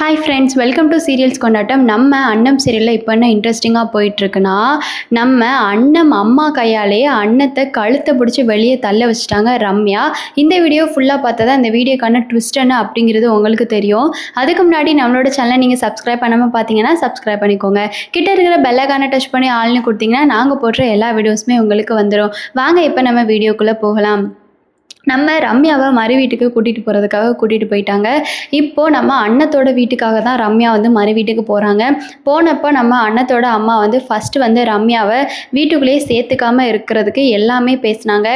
Hi friends, welcome to serials கொண்டாட்டம். நம்ம அன்னம் சீரியலில் இப்போ என்ன இன்ட்ரெஸ்டிங்காக போயிட்டுருக்குன்னா, நம்ம அன்னம் அம்மா கையாலேயே அன்னத்தை கழுத்தை பிடிச்சி வெளியே தள்ள வச்சுட்டாங்க ரம்யா. இந்த வீடியோ ஃபுல்லாக பார்த்தா தான் இந்த வீடியோக்கான ட்விஸ்ட் என்ன அப்படிங்கிறது உங்களுக்கு தெரியும். அதுக்கு முன்னாடி நம்மளோட சேனலை நீங்கள் சப்ஸ்கிரைப் பண்ணாமல் பார்த்தீங்கன்னா சப்ஸ்கிரைப் பண்ணிக்கோங்க. கிட்ட இருக்கிற பெல்லைக்கான டச் பண்ணி ஆள்னு கொடுத்தீங்கன்னா நாங்கள் போடுற எல்லா வீடியோஸுமே உங்களுக்கு வந்துடும். வாங்க இப்போ நம்ம வீடியோக்குள்ளே போகலாம். நம்ம ரம்யாவை மறு வீட்டுக்கு கூட்டிகிட்டு போகிறதுக்காக கூட்டிகிட்டு போயிட்டாங்க. இப்போது நம்ம அன்னத்தோட வீட்டுக்காக தான் ரம்யா வந்து மறு வீட்டுக்கு போகிறாங்க. போனப்போ நம்ம அன்னத்தோட அம்மா வந்து ஃபஸ்ட்டு வந்து ரம்யாவை வீட்டுக்குள்ளேயே சேர்த்துக்காமல் இருக்கிறதுக்கு எல்லாமே பேசினாங்க.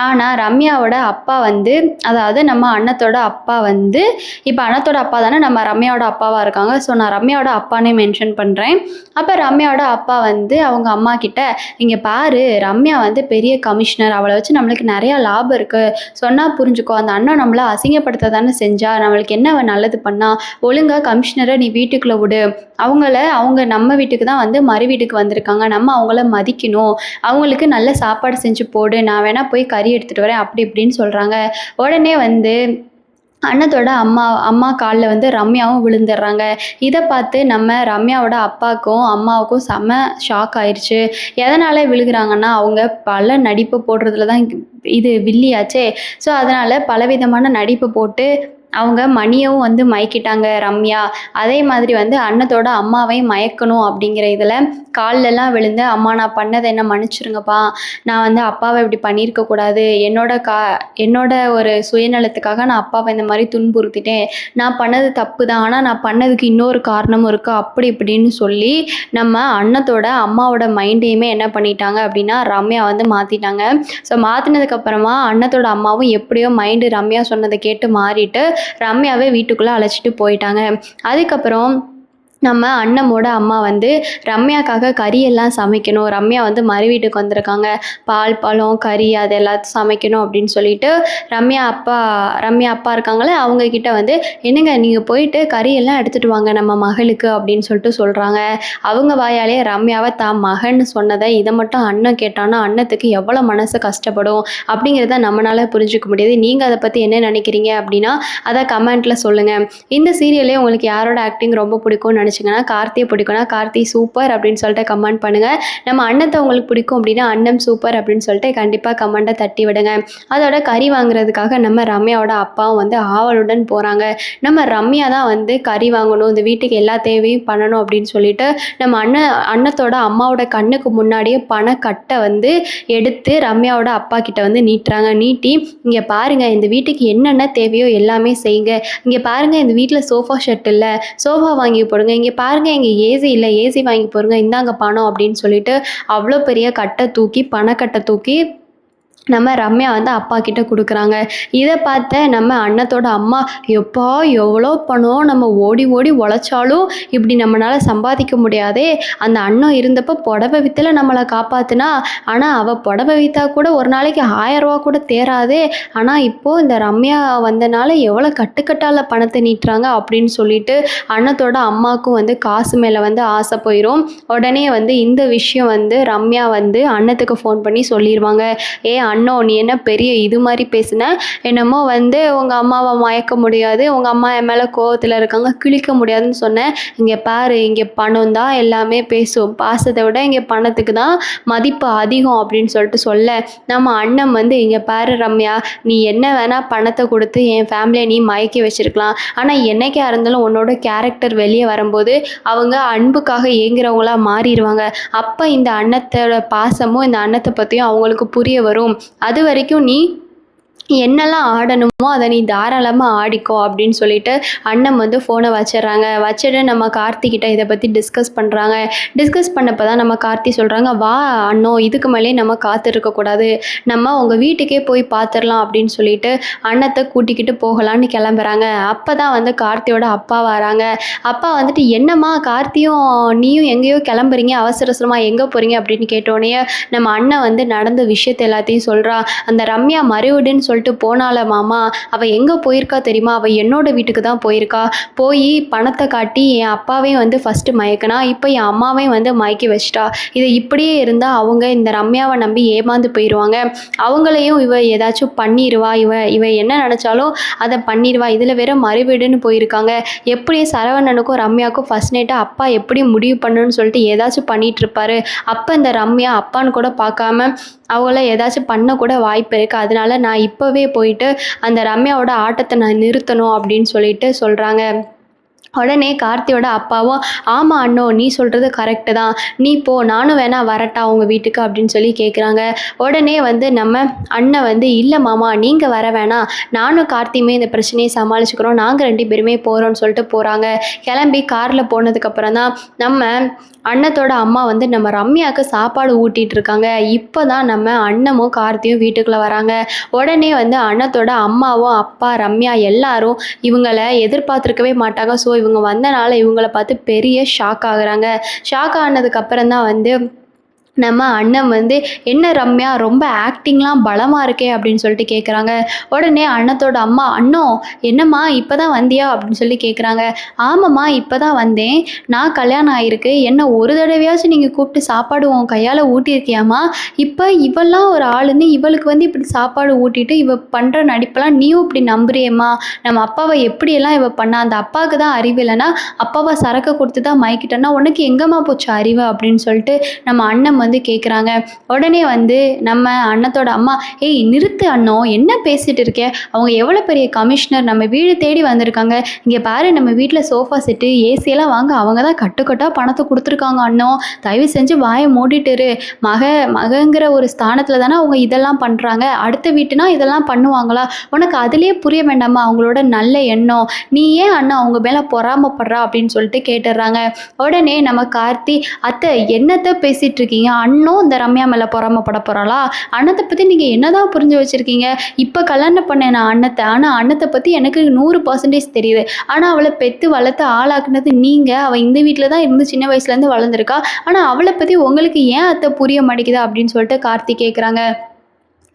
ஆனால் ரம்யாவோட அப்பா வந்து, அதாவது நம்ம அன்னத்தோட அப்பா வந்து, இப்போ அன்னத்தோட அப்பா தானே நம்ம ரம்யாவோட அப்பாவாக இருக்காங்க. ஸோ நான் ரம்யாவோட அப்பானே மென்ஷன் பண்ணுறேன். அப்போ ரம்யாவோட அப்பா வந்து அவங்க அம்மா கிட்ட, இங்கே பாரு, ரம்யா வந்து பெரிய கமிஷனர், அவளை வச்சு நம்மளுக்கு நிறையா லாபம் இருக்குது, சொன்னால் புரிஞ்சுக்கோ. அந்த அண்ணன் நம்மளை அசிங்கப்படுத்த தானே செஞ்சா, நம்மளுக்கு என்ன நல்லது பண்ணா, ஒழுங்காக கமிஷனரை நீ வீட்டுக்குள்ளே விடு. அவங்க நம்ம வீட்டுக்கு தான் வந்து மறு வீட்டுக்கு வந்திருக்காங்க, நம்ம அவங்கள மதிக்கணும், அவங்களுக்கு நல்ல சாப்பாடு செஞ்சு போடு, நான் வேணால் போய் கறி எடுத்துகிட்டு வரேன் அப்படி இப்படின்னு சொல்கிறாங்க. உடனே வந்து அன்னத்தோட அம்மா காலில் வந்து ரம்யாவும் விழுந்துடுறாங்க. இதை பார்த்து நம்ம ரம்யாவோட அப்பாவுக்கும் அம்மாவுக்கும் செம்ம ஷாக் ஆயிடுச்சு. எதனால் விழுகிறாங்கன்னா, அவங்க பல நடிப்பு போடுறதுல தான் இது வில்லியாச்சே. ஸோ அதனால் பலவிதமான நடிப்பு போட்டு அவங்க மணியவும் வந்து மயக்கிட்டாங்க ரம்யா. அதே மாதிரி வந்து அன்னத்தோட அம்மாவையும் மயக்கணும் அப்படிங்கிற இதில் கால்லெல்லாம் விழுந்து, அம்மா நான் பண்ணதை என்ன மன்னிச்சிருங்கப்பா, நான் வந்து அப்பாவை இப்படி பண்ணியிருக்கக்கூடாது, என்னோட ஒரு சுயநலத்துக்காக நான் அப்பாவை இந்த மாதிரி துன்புறுத்திட்டேன், நான் பண்ணது தப்பு தான், ஆனால் நான் பண்ணதுக்கு இன்னொரு காரணமும் இருக்குது அப்படி இப்படின்னு சொல்லி நம்ம அன்னத்தோட அம்மாவோட மைண்டையுமே என்ன பண்ணிட்டாங்க அப்படின்னா ரம்யா வந்து மாற்றிட்டாங்க. ஸோ மாற்றினதுக்கப்புறமா அன்னத்தோட அம்மாவும் எப்படியோ மைண்டு ரம்யா சொன்னதை கேட்டு மாறிட்டு ரம்யாவை வீட்டுக்குள்ளே அழைச்சிட்டு போயிட்டாங்க. அதுக்கப்புறம் நம்ம அண்ணமோட அம்மா வந்து ரம்யாக்காக கறியெல்லாம் சமைக்கணும், ரம்யா வந்து மறு வீட்டுக்கு வந்திருக்காங்க, பால் பழம் கறி அது எல்லாத்தையும் சமைக்கணும் அப்படின்னு சொல்லிட்டு ரம்யா அப்பா இருக்காங்களே, அவங்கக்கிட்ட வந்து, என்னங்க நீங்கள் போயிட்டு கறியெல்லாம் எடுத்துகிட்டு வாங்க நம்ம மகளுக்கு அப்படின்னு சொல்லிட்டு சொல்கிறாங்க. அவங்க வாயாலே ரம்யாவை தான் மகன் சொன்னதை இதை மட்டும் அண்ணன் கேட்டான்னா அண்ணத்துக்கு எவ்வளோ மனசு கஷ்டப்படும் அப்படிங்கிறத நம்மளால் புரிஞ்சுக்க முடியாது. நீங்கள் அதை பற்றி என்ன நினைக்கிறீங்க அப்படின்னா அதை கமெண்ட்டில் சொல்லுங்கள். இந்த சீரியலே உங்களுக்கு யாரோட ஆக்டிங் ரொம்ப பிடிக்கும்னு நினச்சிங்கன்னா, கார்த்தியை பிடிக்கும்னா கார்த்தி சூப்பர் அப்படின்னு சொல்லிட்டு கமெண்ட் பண்ணுங்கள். நம்ம அன்னத்தை உங்களுக்கு பிடிக்கும் அப்படின்னா அன்னம் சூப்பர் அப்படின்னு சொல்லிட்டு கண்டிப்பாக கமெண்ட்டை தட்டி விடுங்க. அதோட கறி வாங்குறதுக்காக நம்ம ரம்யாவோட அப்பாவும் வந்து ஆவலுடன் போகிறாங்க. நம்ம ரம்யா தான் வந்து கறி வாங்கணும், இந்த வீட்டுக்கு எல்லா தேவையும் பண்ணணும் அப்படின்னு சொல்லிட்டு நம்ம அன்னத்தோட அம்மாவோட கண்ணுக்கு முன்னாடியே பணக்கட்டை வந்து எடுத்து ரம்யாவோட அப்பா கிட்ட வந்து நீட்டுறாங்க. நீட்டி, இங்கே பாருங்கள், இந்த வீட்டுக்கு என்னென்ன தேவையோ எல்லாமே செய்யுங்க, இங்கே பாருங்கள், இந்த வீட்டில் சோஃபா செட் இல்லை, சோஃபா வாங்கி போடுங்க, இங்கே பாருங்கள், இங்கே ஏசி இல்லை, ஏசி வாங்கி போடுங்க, இந்தாங்க பணம் அப்படின்னு சொல்லிட்டு அவ்வளோ பெரிய பணக்கட்டை தூக்கி நம்ம ரம்யா வந்து அப்பா கிட்ட கொடுக்குறாங்க. இதை பார்த்த நம்ம அன்னத்தோட அம்மா, எப்பா எவ்வளோ பணம், நம்ம ஓடி ஓடி உழைச்சாலும் இப்படி நம்மளால் சம்பாதிக்க முடியாதே, அந்த அண்ணன் இருந்தப்போ புடவை வித்தில் நம்மளை காப்பாற்றினா, ஆனால் அவள் புடவை விற்றா கூட ஒரு நாளைக்கு 1000 ரூபா கூட தேராதே, ஆனால் இப்போது இந்த ரம்யா வந்தனால எவ்வளோ கட்டுக்கட்டால் பணத்தை நீட்டுறாங்க அப்படின்னு சொல்லிட்டு அன்னத்தோட அம்மாவுக்கும் வந்து காசு மேலே வந்து ஆசை போயிடும். உடனே வந்து இந்த விஷயம் வந்து ரம்யா வந்து அன்னத்துக்கு ஃபோன் பண்ணி சொல்லிடுவாங்க. அண்ணோ, நீ என்ன பெரிய இது மாதிரி பேசுன, என்னமோ வந்து உங்கள் அம்மாவை மயக்க முடியாது, உங்கள் அம்மா என் மேலே கோவத்தில் இருக்காங்க, கிழிக்க முடியாதுன்னு சொன்னேன், இங்கே பாரு, இங்கே பணம் தான் எல்லாமே பேசும், பாசத்தை விட இங்கே பணத்துக்கு தான் மதிப்பு அதிகம் அப்படின்னு சொல்லிட்டு சொல்ல, நம்ம அண்ணன் வந்து, இங்கே பாரு ரம்யா, நீ என்ன வேணால் பணத்தை கொடுத்து என் ஃபேமிலியை நீ மயக்கி வச்சுருக்கலாம், ஆனால் என்னைக்கா இருந்தாலும் உன்னோட கேரக்டர் வெளியே வரும்போது அவங்க அன்புக்காக ஏங்குறவங்களா மாறிடுவாங்க. அப்போ இந்த அன்னத்தோட பாசமும் இந்த அன்னத்தை பற்றியும் அவங்களுக்கு புரிய வரும். அது வரைக்கும் நீ என்னெல்லாம் ஆடணுமோ அதை நீ தாராளமாக ஆடிக்கோ அப்படின்னு சொல்லிட்டு அண்ணன் வந்து ஃபோனை வச்சுட்டு நம்ம கார்த்திகிட்ட இதை பற்றி டிஸ்கஸ் பண்ணுறாங்க. டிஸ்கஸ் பண்ணப்போ தான் நம்ம கார்த்தி சொல்கிறாங்க, வா அண்ணோ, இதுக்கு மேலே நம்ம காத்திருக்கக்கூடாது, நம்ம உங்கள் வீட்டுக்கே போய் பார்த்துடலாம் அப்படின்னு சொல்லிட்டு அண்ணத்தை கூட்டிக்கிட்டு போகலான்னு கிளம்புறாங்க. அப்போ தான் வந்து கார்த்தியோட அப்பா வராங்க. அப்பா வந்துட்டு, என்னம்மா கார்த்தியும் நீயும் எங்கேயோ கிளம்புறீங்க, அவசரமாக எங்கே போகிறீங்க அப்படின்னு கேட்டோடனே நம்ம அண்ணன் வந்து நடந்த விஷயத்தை எல்லாத்தையும் சொல்கிறா. அந்த ரம்யா மறுவிடுன்னு சொல்லிட்டு போனால மாமா, அவள் எங்கே போயிருக்கா தெரியுமா? அவள் என்னோட வீட்டுக்கு தான் போயிருக்கா. போய் பணத்தை காட்டி என் அப்பாவையும் வந்து ஃபஸ்ட்டு மயக்கினா, இப்போ என் அம்மாவையும் வந்து மயக்கி வச்சிட்டா. இது இப்படியே இருந்தால் அவங்க இந்த ரம்யாவை நம்பி ஏமாந்து போயிடுவாங்க. அவங்களையும் இவ ஏதாச்சும் பண்ணிடுவா. இவ இவ என்ன நினச்சாலும் அதை பண்ணிடுவா. இதில் வேற மறுவீடுன்னு போயிருக்காங்க. எப்படி சரவணனுக்கும் ரம்யாவுக்கும் ஃபர்ஸ்ட் நைட்டாக அப்பா எப்படி முடிவு பண்ணணும்னு சொல்லிட்டு ஏதாச்சும் பண்ணிட்டு இருப்பாரு. அப்போ இந்த ரம்யா அப்பான்னு கூட பார்க்காம அவங்கள ஏதாச்சும் பண்ண கூட வாய்ப்பு இருக்குது. அதனால நான் இப்போவே போயிட்டு அந்த ரம்யாவோட ஆட்டத்தை நான் நிறுத்தணும் அப்படின்னு சொல்லிட்டு சொல்கிறாங்க. உடனே கார்த்தியோட அப்பாவும், ஆமாம் அண்ணோ, நீ சொல்கிறது கரெக்டு தான், நீ போ, நானும் வேணா வரட்டா உங்கள் வீட்டுக்கு அப்படின்னு சொல்லி கேட்குறாங்க. உடனே வந்து நம்ம அண்ணன் வந்து, இல்லை மாமா நீங்கள் வர வேணாம், நானும் கார்த்தியுமே இந்த பிரச்சனையை சமாளிச்சுக்கிறோம், நாங்கள் 2 பேருமே போகிறோன்னு சொல்லிட்டு போகிறாங்க. கிளம்பி காரில் போனதுக்கப்புறம் தான் நம்ம அண்ணத்தோட அம்மா வந்து நம்ம ரம்யாவுக்கு சாப்பாடு ஊட்டிகிட்டு இருக்காங்க. இப்போ தான் நம்ம அண்ணமும் கார்த்தியும் வீட்டுக்குள்ளே வராங்க. உடனே வந்து அண்ணத்தோட அம்மாவும் அப்பா ரம்யா எல்லாரும் இவங்களை எதிர்பார்த்துருக்கவே மாட்டாங்க. ஸோ இவங்க வந்தனால இவங்களை பார்த்து பெரிய ஷாக் ஆகுறாங்க. ஷாக் ஆனதுக்கப்புறம் தான் வந்து நம்ம அண்ணன் வந்து, என்ன ரம்யா ரொம்ப ஆக்டிங்லாம் பலமாக இருக்கே அப்படின்னு சொல்லிட்டு கேட்குறாங்க. உடனே அண்ணத்தோட அம்மா, அண்ணோ என்னம்மா இப்போ தான் வந்தியா அப்படின்னு சொல்லி கேட்குறாங்க. ஆமாம்மா இப்போ தான் வந்தேன், நான் கல்யாணம் ஆகிருக்கு, என்ன ஒரு தடவையாச்சும் நீங்கள் கூப்பிட்டு சாப்பாடு உன் கையால் ஊட்டியிருக்கியாம்மா? இப்போ இவெல்லாம் ஒரு ஆளுன்னு இவளுக்கு வந்து இப்படி சாப்பாடு ஊட்டிட்டு இவ பண்ணுற நடிப்பெல்லாம் நீயும் இப்படி நம்புறியம்மா? நம்ம அப்பாவை எப்படியெல்லாம் இவ பண்ணா? அந்த அப்பாவுக்கு தான் அறிவு இல்லைன்னா அப்பாவை சரக்கு கொடுத்து தான் மயக்கிட்டேன்னா உனக்கு எங்கேம்மா போச்சு அறிவு அப்படின்னு சொல்லிட்டு நம்ம அண்ணன் வந்து கேட்குறாங்க. உடனே வந்து நம்ம அண்ணத்தோட அம்மா, ஏய் நிறுத்து அண்ணோ, என்ன பேசிட்டு இருக்கே, அவங்க எவ்வளோ பெரிய கமிஷனர், நம்ம வீடு தேடி வந்திருக்காங்க, இங்கே பாரு நம்ம வீட்டில் சோஃபா செட்டு ஏசியெல்லாம் வாங்க அவங்க தான் கட்டுக்கட்டாக பணத்தை கொடுத்துருக்காங்க அண்ணோ, தயவு செஞ்சு வாயை மூடிட்டுரு, மகங்கிற ஒரு ஸ்தானத்தில் தானே அவங்க இதெல்லாம் பண்ணுறாங்க, அடுத்த வீட்டுனா இதெல்லாம் பண்ணுவாங்களா? உனக்கு அதுலேயே புரிய வேண்டாமா அவங்களோட நல்ல எண்ணம், நீ ஏன் அண்ணா அவங்க மேலே பொறாமப்படுறா அப்படின்னு சொல்லிட்டு கேட்டுடுறாங்க. உடனே நம்ம கார்த்தி, அத்தை என்னத்தை பேசிகிட்டு இருக்கீங்க, அண்ணனும் இந்த ரம்யா மேலே பொறாமப்பட போகிறாளா? அண்ணத்தை பற்றி நீங்கள் என்னதான் புரிஞ்சு வச்சுருக்கீங்க? இப்போ கல்யாணம் பண்ணேன் நான் அண்ணத்தை, ஆனால் அண்ணத்தை பற்றி எனக்கு 100% தெரியுது, ஆனால் அவளை பெற்று வளர்த்து ஆளாக்குனது நீங்கள், அவள் இந்த வீட்டில் தான் இருந்து சின்ன வயசுலேருந்து வளர்ந்துருக்கா, ஆனால் அவளை பற்றி உங்களுக்கு ஏன் அத்தை புரிய மாட்டேங்குதா அப்படின்னு சொல்லிட்டு கார்த்தி கேட்குறாங்க.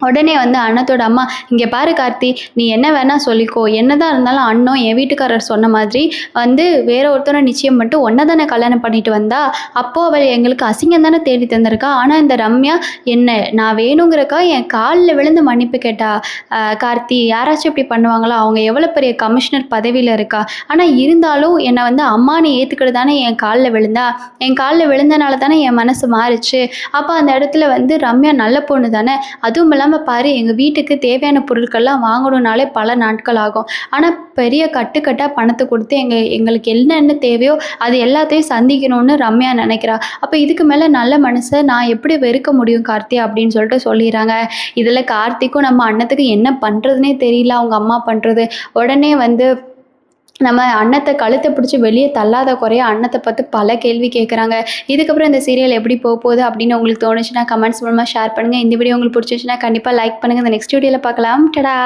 உடனே வந்து அண்ணத்தோட அம்மா, இங்கே பாரு கார்த்தி, நீ என்ன வேணால் சொல்லிக்கோ, என்னதான் இருந்தாலும் அண்ணன் என் வீட்டுக்காரர் சொன்ன மாதிரி வந்து வேற ஒருத்தரை நிச்சயம் பண்ணிட்டு ஒன்றை தானே கல்யாணம் பண்ணிட்டு வந்தா, அப்போது அவள் எங்களுக்கு அசிங்கம் தானே தேடி தந்திருக்கா, ஆனால் இந்த ரம்யா என்ன நான் வேணுங்கிறக்கா என் காலில் விழுந்து மன்னிப்பு கேட்டா. கார்த்தி, யாராச்சும் இப்படி பண்ணுவாங்களா? அவங்க எவ்வளோ பெரிய கமிஷனர் பதவியில் இருக்கா, ஆனால் இருந்தாலும் என்னை வந்து அம்மானு ஏற்றுக்கிட்டு தானே என் காலில் விழுந்தா, என் காலில் விழுந்தனால தானே என் மனசு மாறிச்சு, அப்போ அந்த இடத்துல வந்து ரம்யா நல்ல பொண்ணு தானே, அதுவும் இல்லாமல் பாரு எங்கள் வீட்டுக்கு தேவையான பொருட்கள்லாம் வாங்கணுன்னாலே பல நாட்கள் ஆகும், ஆனால் பெரிய கட்டுக்கட்டாக பணத்தை கொடுத்து எங்களுக்கு என்னென்ன தேவையோ அது எல்லாத்தையும் சந்திக்கணும்னு ரம்யா நினைக்கிறா. அப்போ இதுக்கு மேலே நல்ல மனசை நான் எப்படி வெறுக்க முடியும் கார்த்தி அப்படின்னு சொல்லிட்டு சொல்லிடுறாங்க. இதில் கார்த்திக்கும் நம்ம அண்ணத்துக்கு என்ன பண்ணுறதுனே தெரியல அவங்க அம்மா பண்ணுறது. உடனே வந்து நம்ம அண்ணத்தை கழுத்தை பிடிச்சி வெளியே தள்ளாத குறைய அண்ணத்தை பார்த்து பல கேள்வி கேட்குறாங்க. இதுக்கப்புறம் இந்த சீரியல் எப்படி போகுது அப்படின்னு உங்களுக்கு தோணுச்சுன்னா கமெண்ட்ஸ் மூலமாக ஷேர் பண்ணுங்கள். இந்த வீடியோ உங்களுக்கு பிடிச்சிச்சுன்னா கண்டிப்பாக லைக் பண்ணுங்கள். இந்த நெக்ஸ்ட் வீடியோவில் பார்க்கலாம். டடா.